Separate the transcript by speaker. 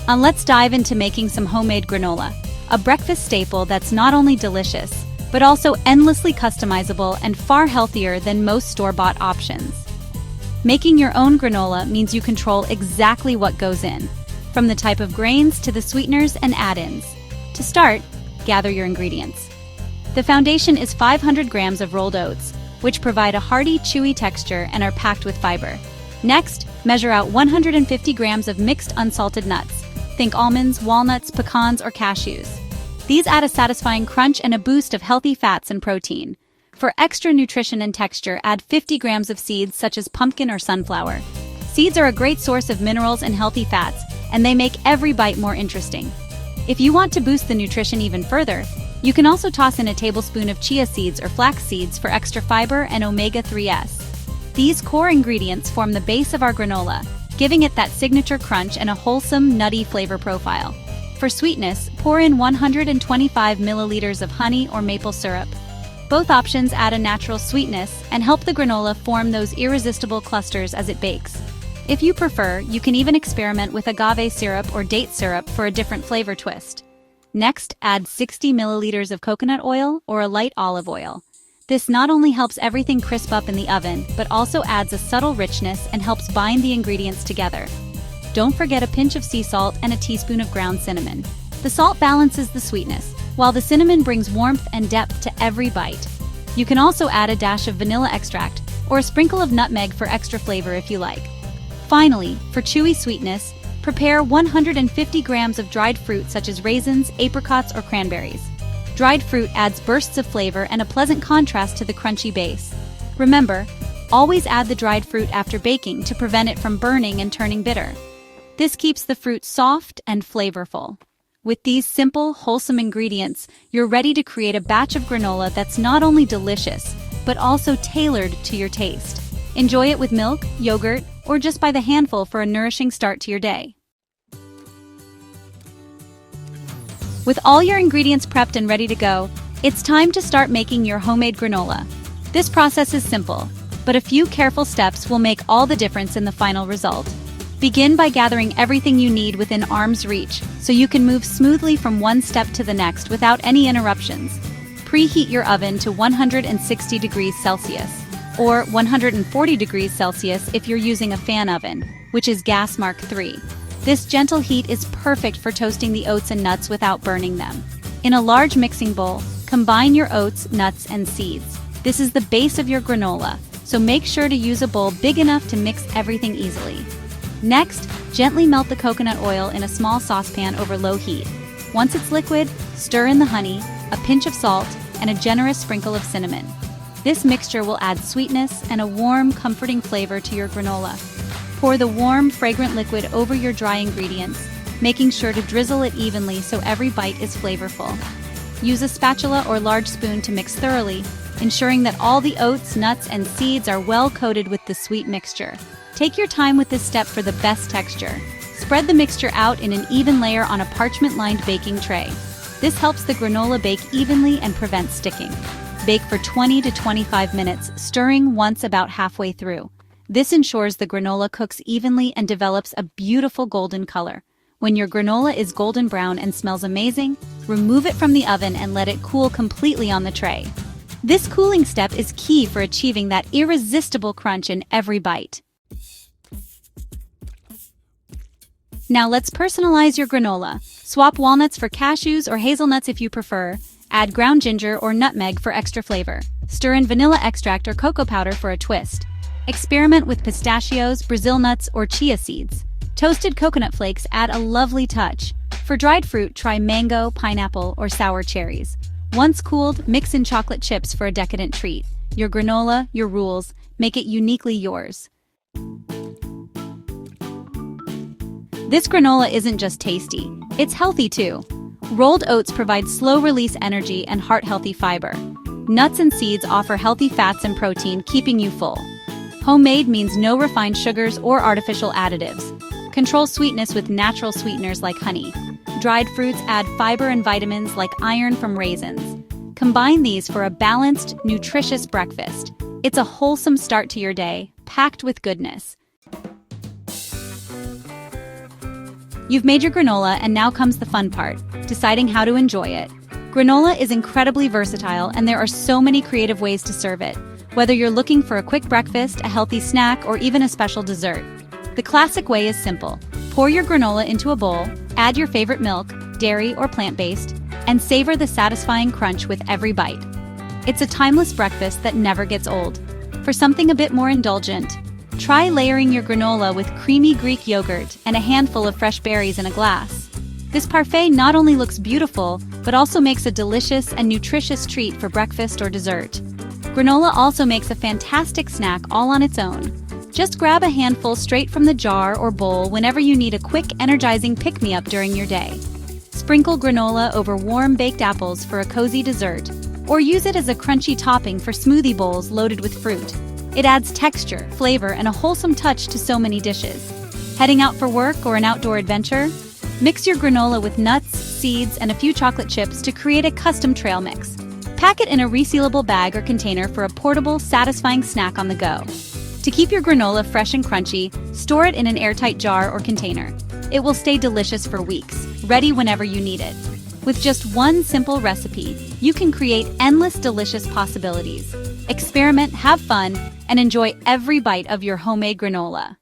Speaker 1: And let's dive into making some homemade granola, a breakfast staple that's not only delicious, but also endlessly customizable and far healthier than most store-bought options. Making your own granola means you control exactly what goes in, from the type of grains to the sweeteners and add-ins. To start, gather your ingredients. The foundation is 500 grams of rolled oats, which provide a hearty, chewy texture and are packed with fiber. Next, measure out 150 grams of mixed unsalted nuts. Think almonds, walnuts, pecans, or cashews. These add a satisfying crunch and a boost of healthy fats and protein. For extra nutrition and texture, add 50 grams of seeds such as pumpkin or sunflower. Seeds are a great source of minerals and healthy fats, and they make every bite more interesting. If you want to boost the nutrition even further, you can also toss in a tablespoon of chia seeds or flax seeds for extra fiber and omega-3s. These core ingredients form the base of our granola, giving it that signature crunch and a wholesome, nutty flavor profile. For sweetness, pour in 125 milliliters of honey or maple syrup. Both options add a natural sweetness and help the granola form those irresistible clusters as it bakes. If you prefer, you can even experiment with agave syrup or date syrup for a different flavor twist. Next, add 60 milliliters of coconut oil or a light olive oil. This not only helps everything crisp up in the oven, but also adds a subtle richness and helps bind the ingredients together. Don't forget a pinch of sea salt and a teaspoon of ground cinnamon. The salt balances the sweetness, while the cinnamon brings warmth and depth to every bite. You can also add a dash of vanilla extract or a sprinkle of nutmeg for extra flavor if you like. Finally, for chewy sweetness, prepare 150 grams of dried fruit such as raisins, apricots, or cranberries. Dried fruit adds bursts of flavor and a pleasant contrast to the crunchy base. Remember, always add the dried fruit after baking to prevent it from burning and turning bitter. This keeps the fruit soft and flavorful. With these simple, wholesome ingredients, you're ready to create a batch of granola that's not only delicious, but also tailored to your taste. Enjoy it with milk, yogurt, or just by the handful for a nourishing start to your day. With all your ingredients prepped and ready to go, it's time to start making your homemade granola. This process is simple, but a few careful steps will make all the difference in the final result. Begin by gathering everything you need within arm's reach so you can move smoothly from one step to the next without any interruptions. Preheat your oven to 160 degrees Celsius, or 140 degrees Celsius if you're using a fan oven, which is gas Mark III. This gentle heat is perfect for toasting the oats and nuts without burning them. In a large mixing bowl, combine your oats, nuts, and seeds. This is the base of your granola, so make sure to use a bowl big enough to mix everything easily. Next, gently melt the coconut oil in a small saucepan over low heat. Once it's liquid, stir in the honey, a pinch of salt, and a generous sprinkle of cinnamon. This mixture will add sweetness and a warm, comforting flavor to your granola. Pour the warm, fragrant liquid over your dry ingredients, making sure to drizzle it evenly so every bite is flavorful. Use a spatula or large spoon to mix thoroughly, ensuring that all the oats, nuts, and seeds are well coated with the sweet mixture. Take your time with this step for the best texture. Spread the mixture out in an even layer on a parchment-lined baking tray. This helps the granola bake evenly and prevents sticking. Bake for 20 to 25 minutes, stirring once about halfway through. This ensures the granola cooks evenly and develops a beautiful golden color. When your granola is golden brown and smells amazing, remove it from the oven and let it cool completely on the tray. This cooling step is key for achieving that irresistible crunch in every bite. Now let's personalize your granola. Swap walnuts for cashews or hazelnuts if you prefer. Add ground ginger or nutmeg for extra flavor. Stir in vanilla extract or cocoa powder for a twist. Experiment with pistachios, Brazil nuts, or chia seeds. Toasted coconut flakes add a lovely touch. For dried fruit, try mango, pineapple, or sour cherries. Once cooled, mix in chocolate chips for a decadent treat. Your granola, your rules, make it uniquely yours. This granola isn't just tasty, it's healthy too. Rolled oats provide slow-release energy and heart-healthy fiber. Nuts and seeds offer healthy fats and protein, keeping you full. Homemade means no refined sugars or artificial additives. Control sweetness with natural sweeteners like honey. Dried fruits add fiber and vitamins like iron from raisins. Combine these for a balanced, nutritious breakfast. It's a wholesome start to your day, packed with goodness. You've made your granola, and now comes the fun part, deciding how to enjoy it. Granola is incredibly versatile, and there are so many creative ways to serve it, whether you're looking for a quick breakfast, a healthy snack, or even a special dessert. The classic way is simple. Pour your granola into a bowl, add your favorite milk, dairy or plant-based, and savor the satisfying crunch with every bite. It's a timeless breakfast that never gets old. For something a bit more indulgent, try layering your granola with creamy Greek yogurt and a handful of fresh berries in a glass. This parfait not only looks beautiful, but also makes a delicious and nutritious treat for breakfast or dessert. Granola also makes a fantastic snack all on its own. Just grab a handful straight from the jar or bowl whenever you need a quick, energizing pick-me-up during your day. Sprinkle granola over warm baked apples for a cozy dessert, or use it as a crunchy topping for smoothie bowls loaded with fruit. It adds texture, flavor, and a wholesome touch to so many dishes. Heading out for work or an outdoor adventure? Mix your granola with nuts, seeds, and a few chocolate chips to create a custom trail mix. Pack it in a resealable bag or container for a portable, satisfying snack on the go. To keep your granola fresh and crunchy, store it in an airtight jar or container. It will stay delicious for weeks, ready whenever you need it. With just one simple recipe, you can create endless delicious possibilities. Experiment, have fun, and enjoy every bite of your homemade granola.